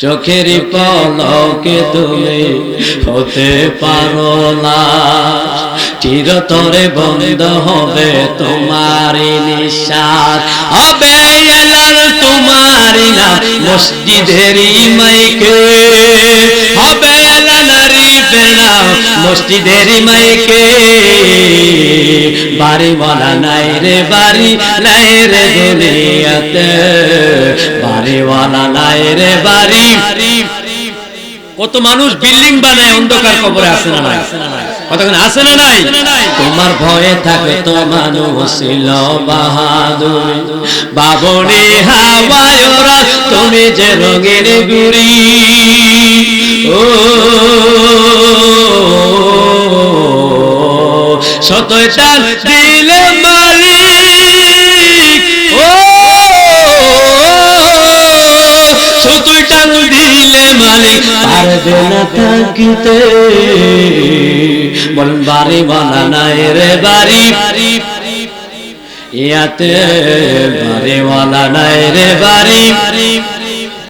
চোখের পলকে তুমি হতে পারো না, চিরতরে বন্ধ হবে তোমার নিঃশ্বাস। হবে এলান তোমার নাম মসজিদের মাইকে, হবে এলান রিফে নাম মসজিদের মাইকে। বাড়ি বলা নাই রে বাড়ি নাই রে দুনিয়াতে, বাড়ি বলা নাই রে বাড়ি। কত মানুষ বিল্ডিং বানায় অন্ধকার কবরে আছে না নাই? কতক্ষণ আছে না নাই? তোমার ভয়ে থাকে তো মানুষ ছিল বাহাদুর, বাবনে হাওয়ায় ওরা তুমি যে রঙের গুড়ি। ও শতটা দিলে মালিক, ও শতটা দিলে মালিক পারবে না থাকিতে। বলেন বাড়ি বলা নাই রে বাড়ি, ইয়াতে বাড়ি বলা নাই রে বাড়ি।